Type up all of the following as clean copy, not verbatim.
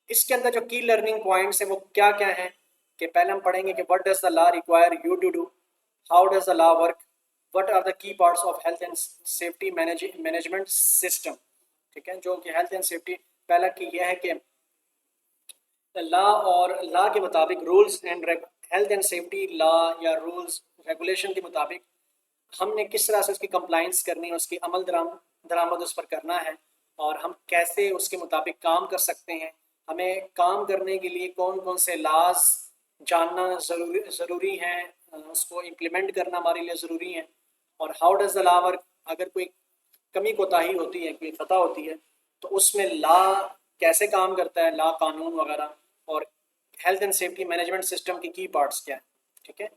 इसके अंदर जो की लर्निंग पॉइंट्स हैं वो क्या क्या हैं कि पहले हम पढ़ेंगे कि what does the law require you to do, how does the law work, what are the key parts of health and safety management system. ठीक है, जो कि हेल्थ एंड सेफ्टी पहला की यह है कि लॉ और लॉ के मुताबिक rules and health and safety law या रूल्स रेगुलेशन के मुताबिक हमने किस तरह से उसकी कंप्लाइंस करनी है, उसकी अमल दरामद उस पर करना है और हम कैसे उसके मुताबिक काम कर सकते हैं। हमें काम करने के लिए कौन कौन से लॉज जानना ज़रूरी है, उसको इम्प्लीमेंट करना हमारे लिए ज़रूरी है। और how does the law work, अगर कोई कमी कोताही होती है, कोई खता होती है, तो उसमें लॉ कैसे काम करता है, लॉ कानून वगैरह, और health and safety management system की पार्ट्स क्या है। ठीक है,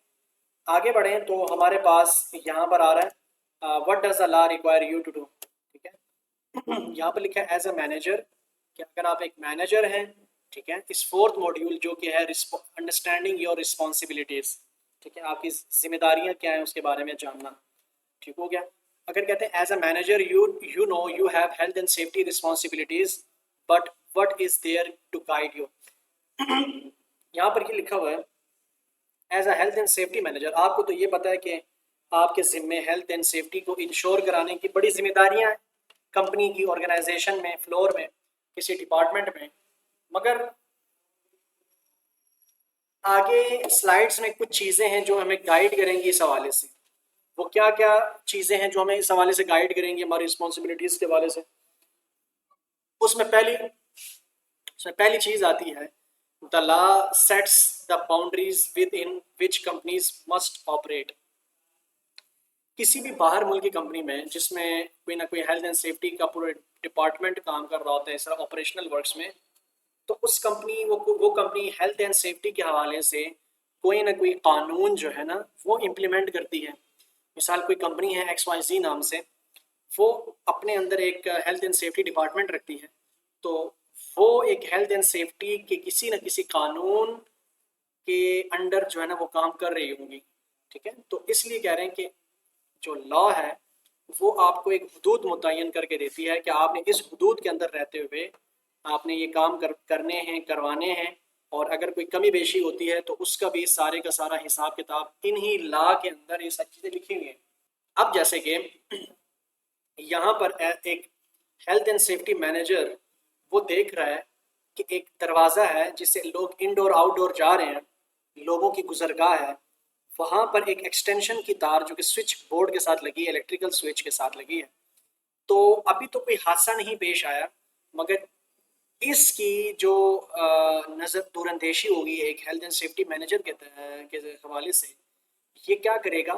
आगे बढ़ें तो हमारे पास यहाँ पर आ रहा है what does the law require you to do. ठीक है, यहाँ पर लिखा है एज अ मैनेजर, कि अगर आप एक मैनेजर हैं, ठीक है, इस फोर्थ मॉड्यूल जो कि है अंडरस्टैंडिंग योर रिस्पॉन्सिबिलिटीज। ठीक है, आपकी जिम्मेदारियाँ क्या हैं उसके बारे में जानना। ठीक हो गया। अगर कहते हैं as a manager you know you have health and safety responsibilities, but what is there to guide you. यहाँ पर ये लिखा हुआ है as a health and safety manager, आपको तो ये पता है कि आपके ज़िम्मे हेल्थ एंड सेफ्टी को इंश्योर कराने की बड़ी जिम्मेदारियां हैं कंपनी की, ऑर्गेनाइजेशन में, फ्लोर में, किसी डिपार्टमेंट में। मगर आगे स्लाइड्स में कुछ चीज़ें हैं जो हमें गाइड करेंगी इस हवाले से। वो क्या क्या चीज़ें हैं जो हमें इस हवाले से गाइड करेंगी हमारी रिस्पॉन्सिबिलिटीज़ के हवाले से। उसमें पहली चीज़ आती है the law sets the boundaries with in which companies must operate. किसी भी बाहर मुल्क की कंपनी में जिसमें कोई ना कोई हेल्थ एंड सेफ्टी का पूरा डिपार्टमेंट काम कर रहा होता है, इस तरह ऑपरेशनल वर्क्स में, तो उस कंपनी वो कंपनी हेल्थ एंड सेफ्टी के हवाले से कोई ना कोई कानून जो है ना वो इम्प्लीमेंट करती है। मिसाल कोई कंपनी है XYZ नाम से, वो अपने अंदर एक हेल्थ एंड सेफ्टी डिपार्टमेंट रखती है, तो वो एक हेल्थ एंड सेफ्टी के किसी न किसी कानून के अंडर जो है ना वो काम कर रही होंगी। ठीक है, तो इसलिए कह रहे हैं कि जो लॉ है वो आपको एक हदूद मुतय्यन करके देती है कि आपने इस हदूद के अंदर रहते हुए आपने ये काम करने हैं, करवाने हैं, और अगर कोई कमी बेशी होती है तो उसका भी सारे का सारा हिसाब किताब इन्हीं लॉ के अंदर ये सब चीज़ें लिखी हुई हैं। अब जैसे कि यहाँ पर एक हेल्थ एंड सेफ्टी मैनेजर वो देख रहा है कि एक दरवाज़ा है जिससे लोग इंडोर आउटडोर जा रहे हैं, लोगों की गुजरगाह है, वहाँ पर एक एक्सटेंशन की तार जो कि स्विच बोर्ड के साथ लगी है, इलेक्ट्रिकल स्विच के साथ लगी है। तो अभी तो कोई हादसा नहीं पेश आया, मगर इसकी जो नज़र दूरंदेशी होगी एक हेल्थ एंड सेफ्टी मैनेजर के हवाले से, ये क्या करेगा,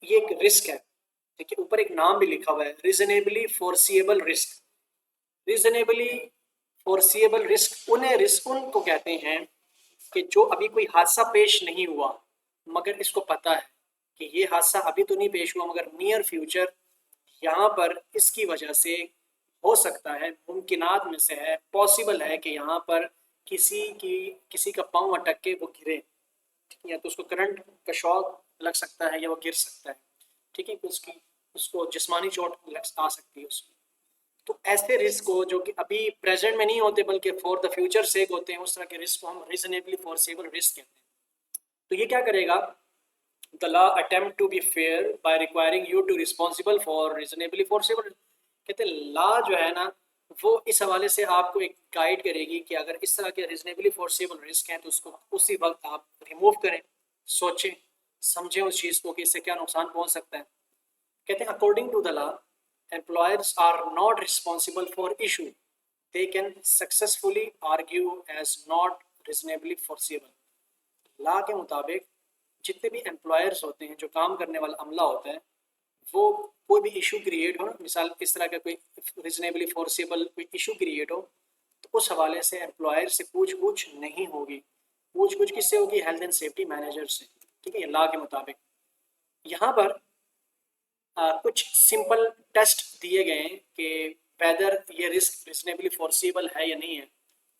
ये एक रिस्क है। देखिए ऊपर एक नाम भी लिखा हुआ है, reasonably foreseeable risk. Reasonably foreseeable risk उनको कहते हैं कि जो अभी कोई हादसा पेश नहीं हुआ, मगर इसको पता है कि ये हादसा अभी तो नहीं पेश हुआ, मगर नियर फ्यूचर यहाँ पर इसकी वजह से हो सकता है, मुमकिनात में से है, पॉसिबल है कि यहाँ पर किसी का पाँव अटक के वो गिरे, या तो उसको करंट का शॉक लग सकता है या वो गिर सकता है। ठीक है, उसको जिस्मानी चोट आ सकती है उसको। तो ऐसे रिस्क हो जो कि अभी प्रेजेंट में नहीं होते बल्कि फॉर द फ्यूचर सेक होते हैं, उस तरह के रिस्क को हम रीजनेबली फोर्सेबल रिस्क कहते हैं। तो ये क्या करेगा, the law attempt to be fair by requiring you to responsible for reasonably foreseeable. कहते हैं लॉ जो है ना वो इस हवाले से आपको एक गाइड करेगी कि अगर इस तरह के रीजनेबली फोर्सेबल रिस्क हैं तो उसको उसी वक्त आप रिमूव करें, सोचें समझें उस चीज़ को कि इससे क्या नुकसान पहुंच सकता है। कहते हैं according to the law employers are not responsible for issue they can successfully argue as not reasonably foreseeable। Law के मुताबिक जितने भी एम्प्लॉयर्स होते हैं, जो काम करने वाला अमला होता है, वो कोई भी इशू क्रिएट हो ना, मिसाल इस तरह का कोई रीजनेबली फोर्सेबल कोई इशू क्रिएट हो, तो उस हवाले से एम्प्लॉयर से पूछ नहीं होगी। पूछ किससे होगी, हेल्थ एंड सेफ्टी मैनेजर से। ठीक है, लॉ के मुताबिक। यहाँ पर कुछ सिंपल टेस्ट दिए गए हैं कि वेदर ये रिस्क रिजनेबली फोर्सिबल है या नहीं है।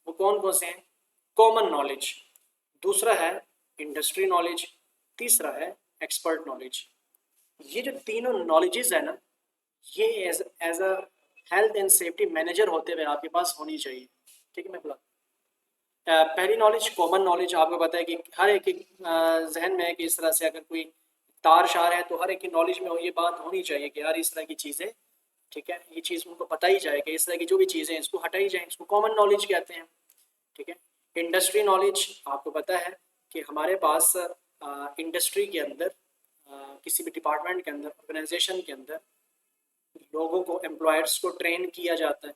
वो कौन कौन से हैं, कॉमन नॉलेज, दूसरा है इंडस्ट्री नॉलेज, तीसरा है एक्सपर्ट नॉलेज। ये जो तीनों नॉलेजेस है ना, ये as a health and safety manager होते हुए आपके पास होनी चाहिए। ठीक है, मैं बोला पहली नॉलेज कॉमन नॉलेज आपको पता है कि हर एक जहन में है कि इस तरह से अगर कोई तार शार है तो हर एक की नॉलेज में ये बात होनी चाहिए कि यार इस तरह की चीज़ें, ठीक है, ये चीज़ उनको पता ही जाए कि इस तरह की जो भी चीज़ें हैं इसको हटाई जाए, इसको कॉमन नॉलेज कहते हैं। ठीक है, इंडस्ट्री नॉलेज आपको पता है कि हमारे पास इंडस्ट्री के अंदर किसी भी डिपार्टमेंट के अंदर ऑर्गेनाइजेशन के अंदर लोगों को एम्प्लॉयर्स को ट्रेन किया जाता है।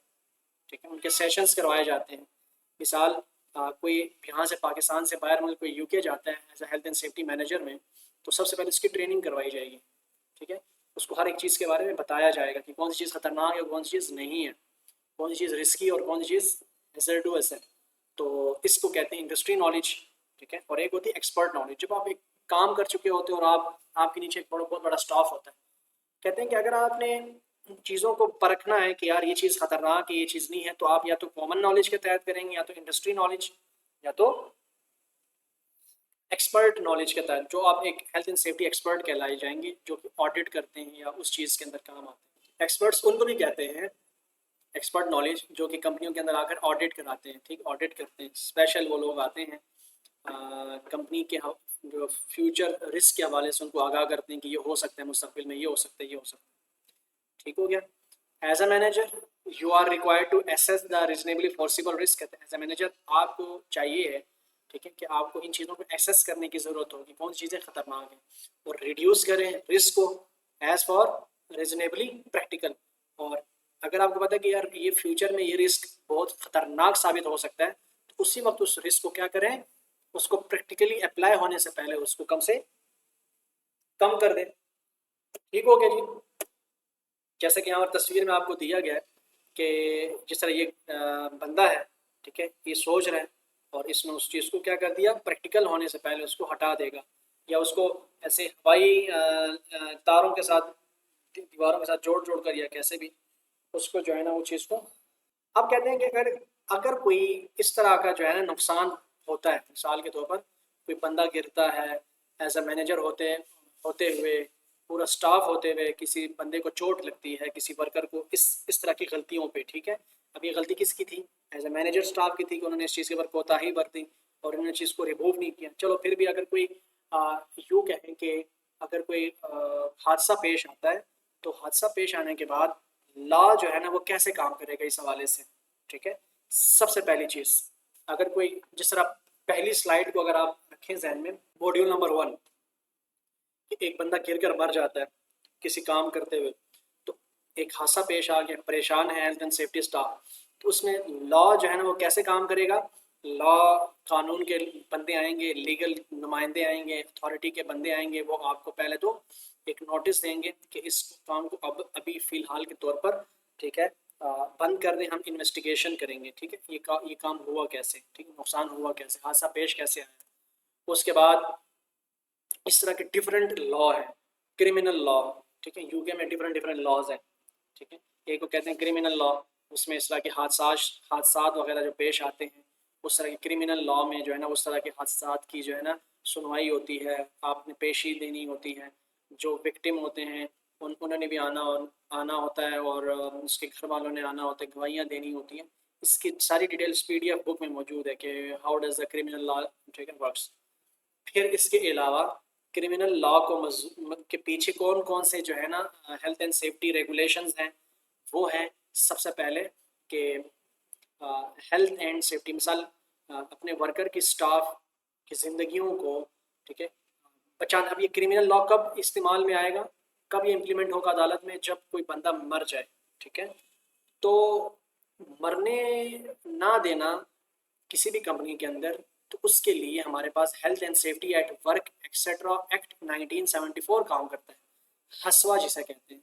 ठीक है, उनके सेशंस करवाए जाते हैं। मिसाल कोई यहाँ से पाकिस्तान से बाहर मुल्क कोई यूके जाता है as a health and safety manager में, तो सबसे पहले उसकी ट्रेनिंग करवाई जाएगी। ठीक है, उसको हर एक चीज़ के बारे में बताया जाएगा कि कौन सी चीज़ खतरनाक है और कौन सी चीज़ नहीं है, कौन सी चीज़ रिस्की और कौन सी चीज़ हैजर्डस है। तो इसको कहते हैं इंडस्ट्री नॉलेज। ठीक है, और एक होती है एक्सपर्ट नॉलेज। जब आप एक काम कर चुके होते हो और आपके नीचे एक बहुत बड़ा स्टाफ होता है, कहते हैं कि अगर आपने चीज़ों को परखना है कि यार ये चीज़ खतरनाक है, ये चीज़ नहीं है, तो आप या तो कॉमन नॉलेज के तहत करेंगे, या तो इंडस्ट्री नॉलेज, या तो एक्सपर्ट नॉलेज के तहत, जो आप एक हेल्थ एंड सेफ्टी एक्सपर्ट कहलाए जाएंगे, जो कि ऑडिट करते हैं या उस चीज़ के अंदर काम आते हैं। एक्सपर्ट्स उनको भी कहते हैं एक्सपर्ट नॉलेज जो कि कंपनियों के अंदर आकर ऑडिट कराते हैं। ठीक, ऑडिट करते हैं, स्पेशल वो लोग आते हैं कंपनी के जो फ्यूचर रिस्क के हवाले से उनको आगाह करते हैं कि ये हो सकता है मुस्तकबिल में, ये हो सकता है, ये हो सकता है। ठीक हो गया। As a manager you are required to assess the reasonably foreseeable risk. कहते हैं एज अ मैनेजर आपको चाहिए है, ठीक है, कि आपको इन चीज़ों को एसेस करने की ज़रूरत होगी कौन सी चीज़ें खतरनाक हैं, और रिड्यूस करें रिस्क को एज फॉर रीजनेबली प्रैक्टिकल। और अगर आपको पता है कि यार ये फ्यूचर में ये रिस्क बहुत खतरनाक साबित हो सकता है, तो उसी वक्त उस रिस्क को क्या करें, उसको प्रैक्टिकली अप्लाई होने से पहले उसको कम से कम कर दें। ठीक हो गया जी। जैसे कि यहाँ पर तस्वीर में आपको दिया गया है कि जिस तरह ये बंदा है, ठीक है, ये सोच रहा है और इसने उस चीज़ को क्या कर दिया, प्रैक्टिकल होने से पहले उसको हटा देगा, या उसको ऐसे हवाई तारों के साथ, दीवारों के साथ जोड़ जोड़ कर, या कैसे भी उसको जो है ना वो चीज़ को। अब कहते हैं कि अगर अगर कोई इस तरह का जो है ना नुकसान होता है, मिसाल के तौर पर कोई बंदा गिरता है, एज अ मैनेजर होते हुए, पूरा स्टाफ होते हुए किसी बंदे को चोट लगती है, किसी वर्कर को इस तरह की गलतियों पे, ठीक है, अब ये गलती किसकी थी, एज अ मैनेजर स्टाफ की थी कि उन्होंने इस चीज़ के ऊपर कोताही बरती और उन्होंने चीज़ को रिमूव नहीं किया। चलो फिर भी अगर कोई यूँ कहें कि अगर कोई हादसा पेश आता है, तो हादसा पेश आने के बाद लॉ जो है ना वो कैसे काम करेगा इस हवाले से। ठीक है, सबसे पहली चीज़, अगर कोई जिस तरह पहली स्लाइड को अगर आप रखें जहन में, मॉड्यूल नंबर 1, एक बंदा गिर कर मर जाता है किसी काम करते हुए, तो एक हादसा पेश आ गया, परेशान है हेल्थ एंड सेफ्टी स्टाफ, तो उसमें लॉ जो है ना वो कैसे काम करेगा। लॉ कानून के बंदे आएंगे, लीगल नुमाइंदे आएंगे, अथॉरिटी के बंदे आएंगे, वो आपको पहले तो एक नोटिस देंगे कि इस काम को अब अभी फ़िलहाल के तौर पर, ठीक है, बंद कर दें, हम इन्वेस्टिगेशन करेंगे। ठीक है, ये काम हुआ कैसे, ठीक है, नुकसान हुआ कैसे, हादसा पेश कैसे आया। उसके बाद इस तरह के डिफरेंट लॉ है, क्रिमिनल लॉ, ठीक है, यूके में डिफरेंट डिफरेंट लॉज हैं। ठीक है, एक को कहते हैं क्रिमिनल लॉ, उसमें इस तरह के हादसात वगैरह जो पेश आते हैं, उस तरह के क्रिमिनल लॉ में जो है ना उस तरह के हादसात की जो है ना सुनवाई होती है, आपने पेशी देनी होती है, जो विक्टिम होते हैं उन्होंने भी आना होता है, और उसके घर वालों ने आना होता है, गवाहियाँ देनी होती हैं। इसकी सारी डिटेल्स पीडीएफ बुक में मौजूद है कि how does the criminal law, ठीक है, वर्क्स। फिर इसके अलावा क्रिमिनल लॉ के पीछे कौन कौन से जो है ना हेल्थ एंड सेफ्टी रेगुलेशंस हैं, वो हैं सबसे पहले कि हेल्थ एंड सेफ्टी, मिसाल अपने वर्कर की स्टाफ की ज़िंदगियों को, ठीक है, बचाना। अब ये क्रिमिनल लॉ कब इस्तेमाल में आएगा, कब ये इम्प्लीमेंट होगा अदालत में, जब कोई बंदा मर जाए। ठीक है, तो मरने ना देना किसी भी कंपनी के अंदर, तो उसके लिए हमारे पास health and safety at work etcetera act 1974 काम करता है, हसवा जिसे कहते हैं।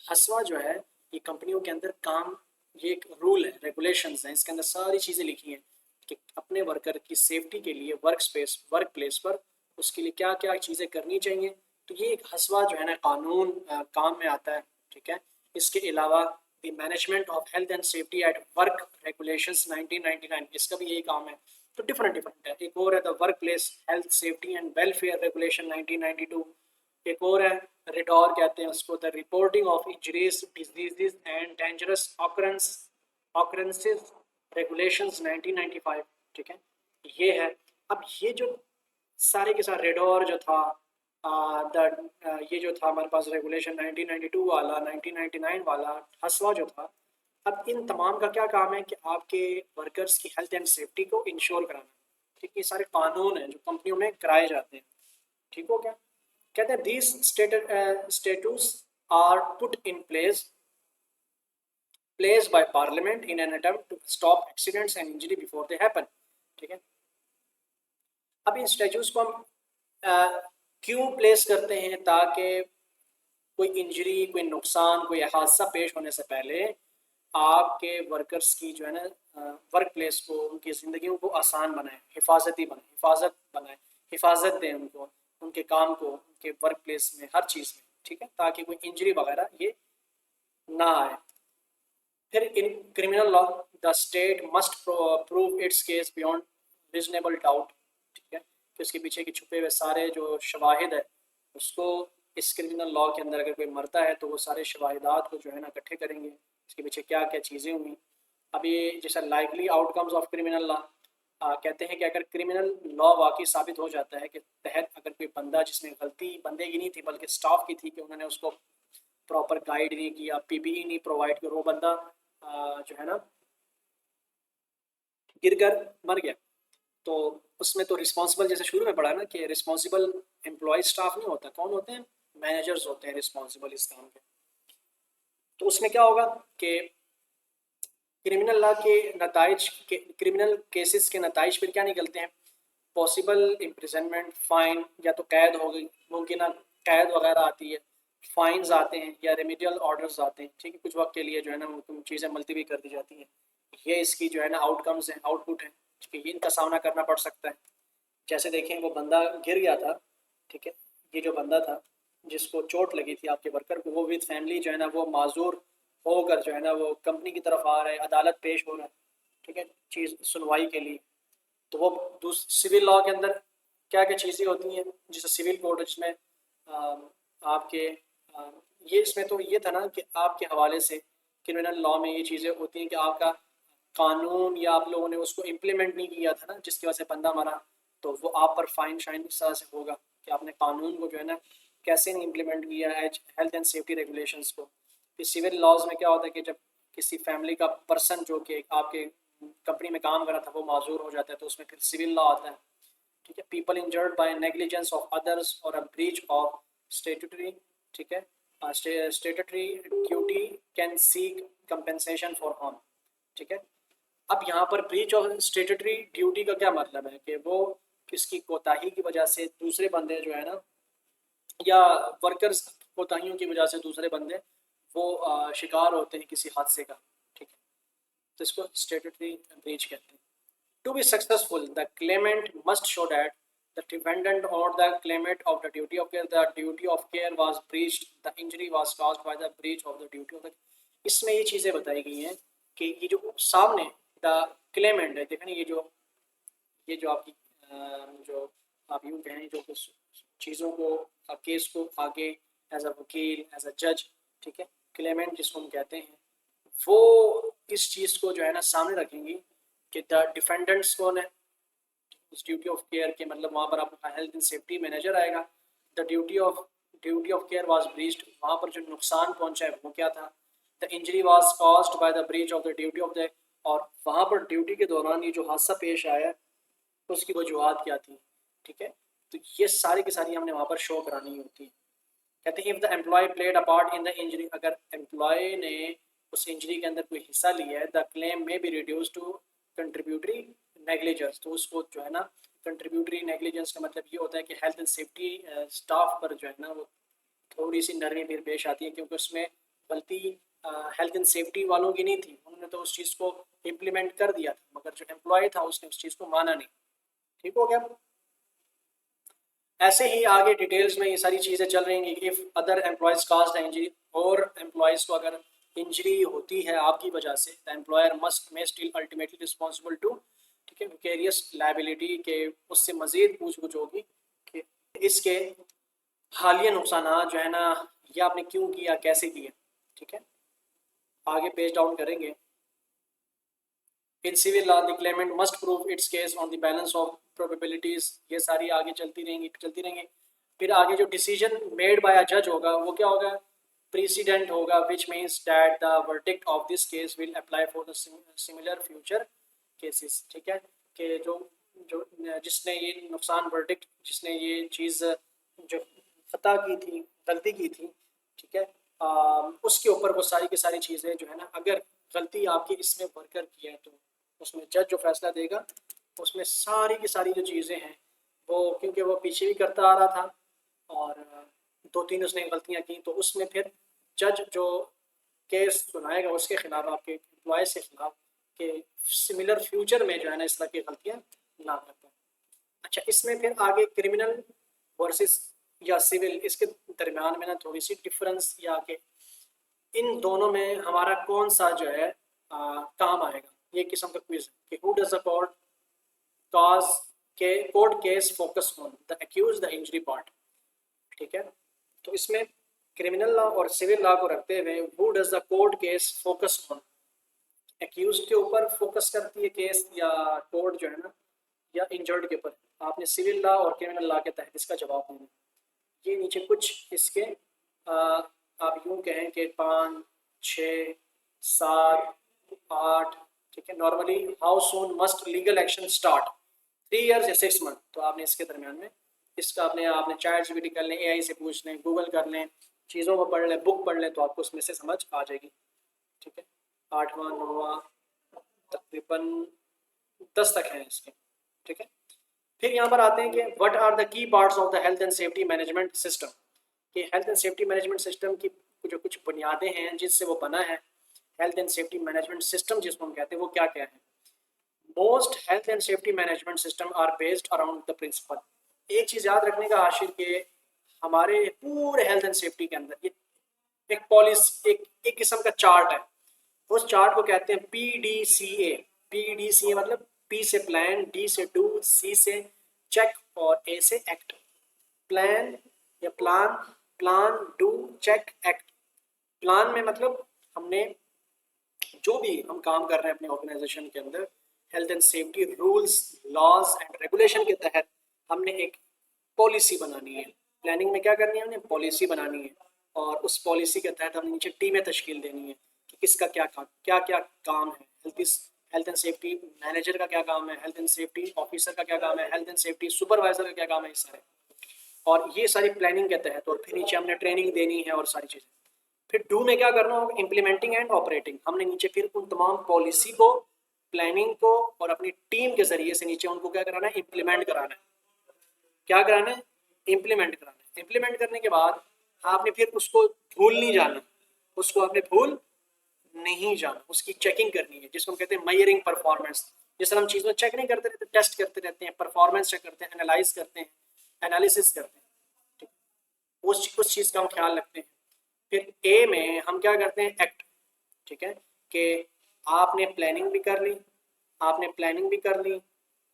हसवा जो है ये कंपनियों के अंदर काम, ये एक रूल है, रेगुलेशंस हैं, इसके अंदर सारी चीज़ें लिखी हैं कि अपने वर्कर की सेफ्टी के लिए वर्क प्लेस पर उसके लिए क्या क्या चीज़ें करनी चाहिए। तो ये एक हसवा जो है ना कानून काम में आता है। ठीक है, इसके अलावा the management of health and safety at work regulations 1999, इसका भी यही काम है। तो डिफरेंट डिफरेंट है। एक और है the work place health safety and welfare regulation 1992, एक और है रेडॉर कहते हैं उसको, the reporting of injuries, diseases and dangerous occurrences regulations 1995, ठीक है, ये है। अब ये जो सारे के सारे रेडॉर जो था, ये जो था हमारे पास रेगुलेशन 1992 वाला, 1999 वाला, हसवा जो था, अब इन तमाम का क्या काम है कि आपके वर्कर्स की हेल्थ एंड सेफ्टी को इंश्योर कराना। ठीक, ये सारे कानून हैं जो कंपनियों में कराए जाते हैं। ठीक हो गया। कहते हैं these statutes are put in place by parliament in an attempt to stop accidents and injury before they happen. ठीक है, अब इन स्टैट्यूज को हम क्यों प्लेस करते हैं, ताकि कोई इंजरी, कोई नुकसान, कोई हादसा पेश होने से पहले आपके वर्कर्स की जो है ना वर्क प्लेस को, उनकी ज़िंदगियों को आसान बनाए, हिफाजती बनाए, हिफाजत दें उनको, उनके काम को, उनके वर्क प्लेस में, हर चीज़ में। ठीक है, ताकि कोई इंजरी वगैरह ये ना आए। फिर in criminal law the state must prove its case beyond reasonable doubt. ठीक है, कि उसके पीछे के छुपे हुए सारे जो शवाहिद है उसको, इस क्रिमिनल लॉ के अंदर अगर कोई मरता है तो वो सारे शवाहिदात को जो है ना इकट्ठे करेंगे, इसके पीछे क्या क्या चीज़ें हुई। अब ये जैसा likely outcomes of criminal law कहते हैं कि अगर क्रिमिनल लॉ वाकई साबित हो जाता है कि तहत अगर कोई बंदा, जिसमें गलती बंदे की नहीं थी बल्कि स्टाफ की थी, कि उन्होंने उसको प्रॉपर गाइड नहीं किया, पीपीई नहीं प्रोवाइड किया, वो बंदा जो है ना गिर कर मर गया, तो उसमें तो रिस्पॉन्सिबल, जैसे शुरू में पढ़ा ना कि रिस्पॉन्सिबल एम्प्लॉय स्टाफ नहीं होता, कौन होते हैं, मैनेजर्स होते हैं रिस्पॉन्सिबल इस काम के। तो उसमें क्या होगा कि क्रिमिनल लॉ के नताइज के, क्रिमिनल केसेस के नताइज फिर क्या निकलते हैं, पॉसिबल इम्प्रिजनमेंट, फाइन, या तो कैद हो गई, मुमकिन कैद वगैरह आती है, फाइन्स आते हैं या रेमिडियल ऑर्डर्स आते हैं। ठीक है, कुछ वक्त के लिए जो है ना चीज़ें मुलतवी कर दी जाती हैं। ये इसकी जो है ना आउटकम्स हैं, आउटपुट हैं, ठीक है, इनका सामना करना पड़ सकता है। जैसे देखें वो बंदा गिर गया था, ठीक है, ये जो बंदा था जिसको चोट लगी थी आपके वर्कर को, वो विद फैमिली जो है ना वो माजूर होकर जो है ना वो कंपनी की तरफ आ रहा है, अदालत पेश हो रहा है, ठीक है, चीज़ सुनवाई के लिए। तो वो सिविल लॉ के अंदर क्या क्या चीज़ें होती हैं, जैसे सिविल कोड, जिसमें आपके ये इसमें तो ये था ना कि आपके हवाले से क्रिमिनल लॉ में ये चीज़ें होती हैं कि आपका कानून या आप लोगों ने उसको इम्प्लीमेंट नहीं किया था ना, जिसकी वजह से बंदा मरा, तो वो आप पर फाइन शाइन इस तरह से होगा कि आपने कानून को जो है ना कैसे नहीं इम्प्लीमेंट किया है, हेल्थ एंड सेफ्टी रेगुलेशंस को। फिर सिविल लॉज में क्या होता है कि जब किसी फैमिली का पर्सन जो कि आपके कंपनी में काम कर रहा था वो माजूर हो जाता है, तो उसमें फिर सिविल लॉ आता है। ठीक है, people injured by negligence of others और अ ब्रीच ऑफ स्टेटूटरी, ठीक है, statutory duty can seek compensation for harm. ठीक है, अब यहाँ पर ब्रीच ऑफ स्टेटूटरी ड्यूटी का क्या मतलब है कि वो किसकी कोताही की वजह से दूसरे बंदे जो है ना, या वर्कर्स कोताहियों की वजह से दूसरे बंदे वो शिकार होते हैं किसी हादसे का। ठीक है, तो इसको स्टेटूटरी ब्रीच कहते हैं। To be successful, the claimant must show that the defendant or the claimant of the duty of care was breached, the injury was caused by the breach of the duty of the। इसमें ये चीज़ें बताई गई हैं कि ये जो सामने द क्लेमेंट है, देखें ये जो आपकी जो आप यूँ कहें जो कुछ चीज़ों को, केस को आगे एज अ वकील, एज अ जज, ठीक है, क्लेमेंट जिसको हम कहते हैं, वो इस चीज़ को जो है ना सामने रखेंगी कि द डिफेंडेंट्स कौन है, उस ड्यूटी ऑफ केयर के, मतलब वहाँ पर आपका हेल्थ एंड सेफ्टी मैनेजर आएगा। The duty of care was breached, वहाँ पर जो नुकसान पहुँचा है वो क्या था। The injury was caused by the breach of the duty of the, और वहाँ पर ड्यूटी के दौरान ये जो हादसा पेश आया उसकी वजूहत क्या थी। ठीक है, तो ये सारी की सारी हमने वहाँ पर शो करानी होती है। कहते हैं if the employ played a part in the injury, अगर एम्प्लॉय ने उस इंजरी के अंदर कोई हिस्सा लिया है, the claim may be reduce to contributory negligence, तो उसको जो है ना कंट्रीब्यूटरी नेग्लिजेंस का मतलब ये होता है कि हेल्थ एंड सेफ्टी स्टाफ पर जो है ना वो थोड़ी सी नरमी फिर पेश आती है, क्योंकि उसमें गलती हेल्थ एंड सेफ्टी वालों की नहीं थी, उन्होंने तो उस चीज़ को इम्प्लीमेंट कर दिया था, मगर जो एम्प्लॉय था उसने उस चीज़ को माना नहीं। ठीक हो गया। ऐसे ही आगे डिटेल्स में ये सारी चीज़ें चल रही हैं कि if other employees cause the injury, और एम्प्लॉयज़ को अगर इंजरी होती है आपकी वजह से, the employer must may still ultimately responsible to, ठीक है, विकेरियस लायबिलिटी के, उससे मज़ीद पूछ गुछ होगी कि इसके हालिया नुकसान जो है ना, ये आपने क्यों किया, कैसे किया, ठीक है। आगे पेज डाउन करेंगे। In civil law the claimant must prove its case on the balance of probabilities, ये सारी आगे चलती रहेंगी। फिर आगे जो डिसीजन मेड बाय अ जज होगा वो क्या होगा, प्रेसिडेंट होगा, which means that the verdict of this case will apply for the similar future cases, ठीक है। कि जो जो जिसने ये नुकसान वर्डिक्ट, जिसने ये चीज़ जो खता की थी, गलती की थी, ठीक है, उसके ऊपर वो सारी की सारी चीज़ें जो है ना, अगर गलती आपकी इसमें वर्कर की है तो उसमें जज जो फैसला देगा उसमें सारी की सारी जो चीज़ें हैं वो, क्योंकि वो पीछे भी करता आ रहा था और दो तीन उसने गलतियां की, तो उसमें फिर जज जो केस सुनाएगा उसके खिलाफ, आपके एम्प्लॉय के खिलाफ, कि सिमिलर फ्यूचर में जो है ना इस तरह की गलतियां ना कर पाए। अच्छा, इसमें फिर आगे क्रिमिनल वर्सेस या सिविल, इसके दरमियान में ना थोड़ी सी डिफरेंस या कि इन दोनों में हमारा कौन सा जो है काम आएगा, ये किस्म का क्विज है कि who does the court cause के court case focus on the accuse the injury part, ठीक है। तो इसमें क्रिमिनल लॉ और सिविल लॉ को रखते हुए who does the court case focus on, accuse के ऊपर फोकस करती है केस या कोर्ट जो है ना, या इंजर्ड के ऊपर। आपने सिविल लॉ और क्रिमिनल लॉ के तहत इसका जवाब देना। ये नीचे कुछ इसके आप यूँ कहें कि 5, 6, 7, 8, ठीक है। Normally how soon must legal action start, 3 years या 6 month, तो आपने इसके दरमियान में इसका आपने चैट जीपीटी कर लें, एआई से पूछ लें, गूगल कर लें, चीज़ों को पढ़ लें, बुक पढ़ लें, तो आपको उसमें से समझ आ जाएगी, ठीक है। 8वां 9वां तकरीबन 10 तक हैं इसके, ठीक है। फिर यहाँ पर आते हैं कि what are the key parts of the health and safety management system, कि health and safety management system की जो कुछ बुनियादें हैं जिससे वो बना है, health and safety management system जिसको हम कहते हैं, वो क्या क्या है। Most health and safety management system are based around the principle, एक चीज़ याद रखने का आशिर के हमारे पूरे हेल्थ एंड सेफ्टी के अंदर ये एक पॉलिसी, एक किस्म का चार्ट है। उस चार्ट को कहते हैं PDCA। PDCA मतलब P से प्लान, D से डू, C से चेक और A से एक्ट। प्लान या plan, plan do check act. Plan में मतलब हमने जो भी हम काम कर रहे हैं अपने ऑर्गेनाइजेशन के अंदर, health and safety rules, laws and regulation के तहत हमने एक पॉलिसी बनानी है। प्लानिंग में क्या करनी है, हमने पॉलिसी बनानी है और उस पॉलिसी के तहत हमने नीचे टीमें तश्कील देनी है कि किसका क्या काम है। हेल्थ एंड सेफ्टी मैनेजर का क्या काम है, हेल्थ एंड सेफ्टी ऑफिसर का क्या काम है, हेल्थ एंड सेफ्टी सुपरवाइजर का क्या काम है, इस सारे, और ये सारी प्लानिंग के तहत। और फिर नीचे हमने ट्रेनिंग देनी है और सारी चीज़ें। फिर डू में क्या करना होगा, इम्प्लीमेंटिंग एंड ऑपरेटिंग। हमने नीचे फिर उन तमाम पॉलिसी को, प्लानिंग को और अपनी टीम के जरिए से नीचे उनको क्या कराना है, इम्प्लीमेंट कराना है। क्या कराना है, इम्प्लीमेंट कराना है। इम्प्लीमेंट करने के बाद आपने फिर उसको भूल नहीं जाना, उसको आपने भूल नहीं जाना, उसकी चेकिंग करनी है, जिसको हम कहते हैं मेजरिंग परफॉर्मेंस। जिस तरह हम चीज़ में चेक नहीं करते रहते, टेस्ट करते रहते हैं, परफॉर्मेंस चेक करते हैं, एनालाइज करते हैं, एनालिसिस करते हैं, ठीक है? उस चीज़ का हम ख्याल रखते हैं। फिर ए में हम क्या करते हैं, एक्ट, ठीक है, कि आपने प्लानिंग भी कर ली, आपने प्लानिंग भी कर ली,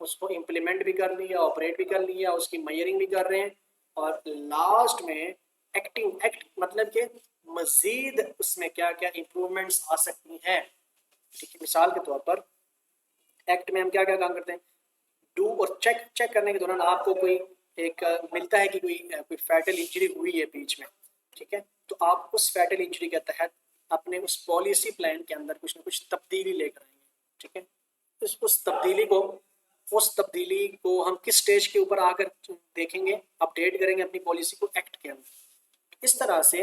उसको इम्प्लीमेंट भी कर लिया, ऑपरेट भी कर लिया, उसकी मेजरिंग भी कर रहे हैं, और लास्ट में एक्टिंग। एक्ट मतलब कि मजीद उसमें क्या क्या इम्प्रूवमेंट्स आ सकती हैं, ठीक है। मिसाल के तौर पर एक्ट में हम क्या क्या काम करते हैं, डू और चेक। चेक करने के दौरान आपको कोई एक मिलता है कि कोई फैटल इंजरी हुई है बीच में, ठीक है, तो आप उस फैटल इंजरी के तहत अपने उस पॉलिसी प्लान के अंदर कुछ ना कुछ तब्दीली लेकर आएंगे, ठीक है। उस तब्दीली को हम किस स्टेज के ऊपर आकर देखेंगे, अपडेट करेंगे अपनी पॉलिसी को एक्ट के अंदर। इस तरह से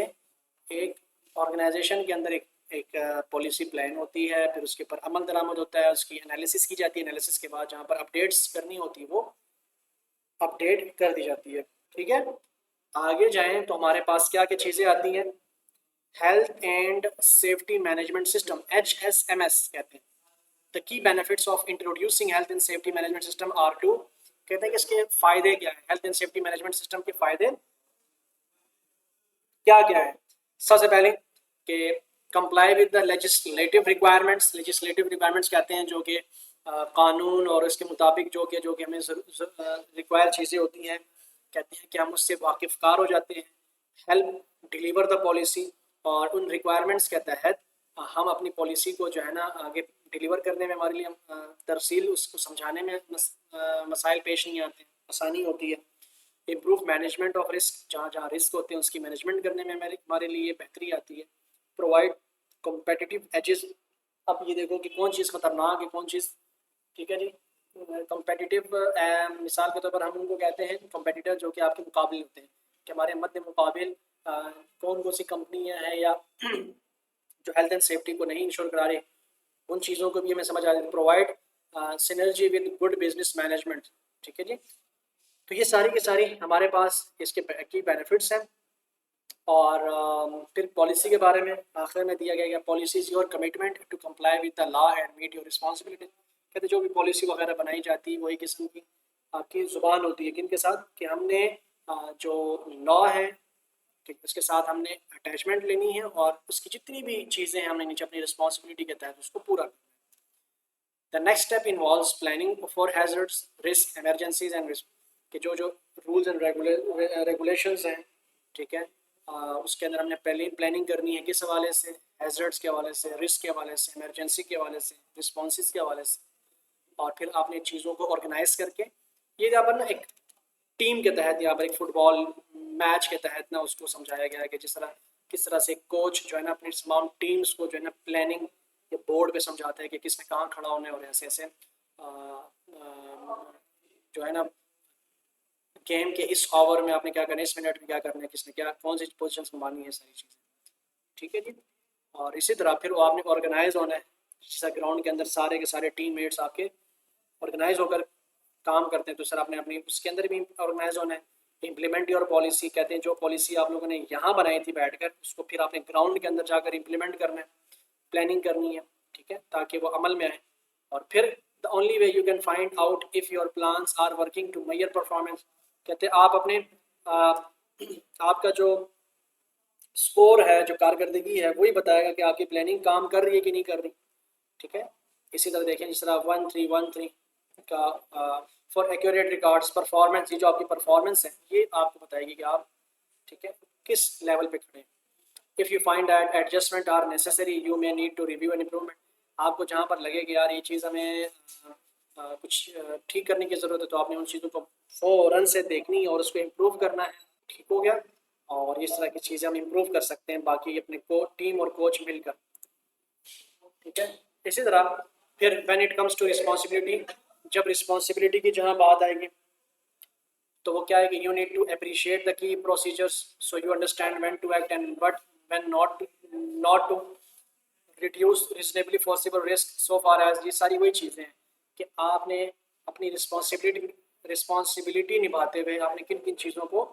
एक ऑर्गेनाइजेशन के अंदर एक पॉलिसी प्लान होती है, फिर उसके ऊपर अमल दरामद होता है, उसकी एनालिसिस की जाती है, एनालिसिस के बाद जहाँ पर अपडेट्स करनी होती है वो अपडेट कर दी जाती है, ठीक है। आगे जाएं तो हमारे पास क्या क्या चीज़ें आती हैं, health and safety management system, HSMS कहते हैं। The key benefits of introducing health and safety management system are to, कहते हैं कि इसके फायदे क्या हैं, health and safety management system के फायदे क्या क्या है। सबसे पहले कि comply with the legislative requirements. Legislative requirements कहते हैं जो कि कानून और इसके मुताबिक जो कि हमें रिक्वायर चीज़ें होती हैं, कहते हैं कि हम उससे वाकिफ़कार हो जाते हैं। हेल्प डिलीवर द पॉलिसी, और उन रिक्वायरमेंट्स के तहत हम अपनी पॉलिसी को जो है ना आगे डिलीवर करने में हमारे लिए तरसील उसको समझाने में मसाइल पेश नहीं आते हैं, आसानी होती है। इम्प्रूव मैनेजमेंट ऑफ रिस्क, जहाँ जहाँ रिस्क होते हैं उसकी मैनेजमेंट करने में हमारे लिए बेहतरी आती है। प्रोवाइड कॉम्पिटिटिव एजेस, अब ये देखो कि कौन चीज़ खतरनाक है, कौन चीज़ ठीक है जी। कॉम्पिटिटिव मिसाल के तौर पर हम उनको कहते हैं कॉम्पिटिटर जो कि आपके मुकाबले होते हैं, कि हमारे मध्य मुकाबिल कौन कौन सी कंपनियां हैं या जो हेल्थ एंड सेफ्टी को नहीं इंश्योर करा रही, उन चीज़ों को भी हमें समझ आ जाती है। Provide synergy with good business management, ठीक है जी। तो ये सारी की सारी हमारे पास इसके की बेनिफिट्स हैं। और फिर पॉलिसी के बारे में आखिर में दिया गया policies your commitment to comply with the law and meet your responsibility. कहते जो भी पॉलिसी वगैरह बनाई जाती है वही किस्म की आपकी ज़ुबान होती है किन के साथ, कि हमने जो लॉ है ठीक उसके साथ हमने अटैचमेंट लेनी है, और उसकी जितनी भी चीज़ें हैं हमने नीचे अपनी रिस्पॉन्सिबिलिटी के तहत उसको पूरा करना है। The next step involves planning for hazards, risk, emergencies and risk, कि जो रूल्स एंड रेगुलेशंस हैं ठीक है उसके अंदर हमने पहले प्लानिंग करनी है किस हवाले से, हैजर्ड्स के हवाले से, रिस्क के हवाले से, इमरजेंसी के हवाले से, रिस्पॉन्सेज के हवाले से, और फिर आपने चीज़ों को ऑर्गेनाइज करके ये यहाँ पर ना एक टीम के तहत, यहाँ पर एक फुटबॉल मैच के तहत ना उसको समझाया गया है कि जिस तरह किस तरह से कोच जो है ना अपनी तमाम टीम्स को जो है ना प्लानिंग या बोर्ड पे समझाता है कि किसने कहाँ खड़ा होना है, और ऐसे ऐसे जो है ना गेम के इस ओवर में आपने क्या करना है, इस मिनट में क्या करना है, किसने क्या कौन सी पोजीशन संभालनी है, सारी चीज़ें ठीक है जी। और इसी तरह फिर वो आपने ऑर्गेनाइज होना है, जैसा ग्राउंड के अंदर सारे के सारे टीममेट्स आपके ऑर्गेनाइज होकर काम करते हैं, तो सर आपने अपनी उसके अंदर भी ऑर्गेनाइज होना है। इम्प्लीमेंट योर पॉलिसी, कहते हैं जो पॉलिसी आप लोगों ने यहाँ बनाई थी बैठकर उसको फिर आपने ग्राउंड के अंदर जाकर इम्प्लीमेंट करना है, प्लानिंग करनी है ठीक है, ताकि वो अमल में आए। और फिर the only way you can find out if your plans are working to measure performance, कहते हैं आप अपने आपका जो स्कोर है, जो कारकर्दगी है, वही बताएगा कि आपकी प्लानिंग काम कर रही है कि नहीं कर रही ठीक है। इसी तरह देखें जिस तरह 1313 का फॉर एक्यूरेट रिकॉर्ड्स परफॉर्मेंस, ये जो आपकी परफॉर्मेंस है ये आपको बताएगी कि आप ठीक है किस लेवल पे खड़े हैं। If you find that adjustment are necessary you may need to review and improvement, आपको जहाँ पर लगे कि यार ये चीज़ हमें कुछ ठीक करने की ज़रूरत है, तो आपने उन चीज़ों को फ़ौरन से देखनी है और उसको इम्प्रूव करना है। ठीक हो गया, और इस तरह की चीज़ें हम इम्प्रूव कर सकते हैं बाकी अपने टीम और कोच मिलकर ठीक है। इसी तरह फिर when it comes to responsibility, जब रिस्पॉन्सिबिलिटी की जहाँ बात आएगी तो वो क्या है कि you need to appreciate the key procedures so you understand when to act and but when not to reduce reasonably foreseeable risk so far as, ये सारी वही चीज़ें हैं कि आपने अपनी रिस्पॉन्सिबिलिटी निभाते हुए आपने किन किन चीज़ों को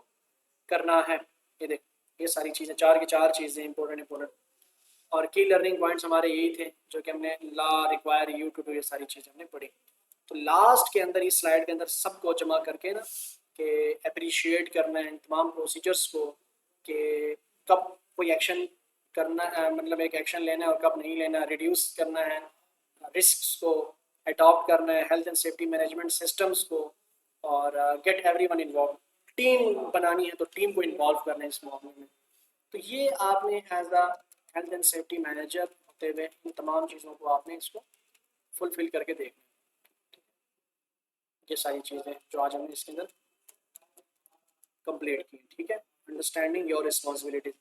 करना है। ये देख ये सारी चीज़ें चार की चार चीज़ें इंपॉर्टेंट और की लर्निंग पॉइंट्स हमारे यही थे जो कि हमने ला रिक्वायर यू टू डू, ये सारी चीज़ें हमने पढ़ी। तो लास्ट के अंदर इस स्लाइड के अंदर सबको जमा करके ना कि अप्रिशिएट करना है इन तमाम प्रोसीजर्स को, कि कब कोई एक्शन करना मतलब एक एक्शन लेना है और कब नहीं लेना, रिड्यूस करना है रिस्क को, अडॉप्ट करना है health and safety management systems को, और गेट एवरीवन इन्वॉल्व, टीम बनानी है तो टीम को इन्वॉल्व करना है इस मामले में। तो ये आपने as a health and safety manager होते हुए इन तमाम चीज़ों को आपने इसको फुलफिल करके देखना है। ये सारी चीज़ें जो आज हमने इसके अंदर कंप्लीट की ठीक है। Understanding your responsibilities,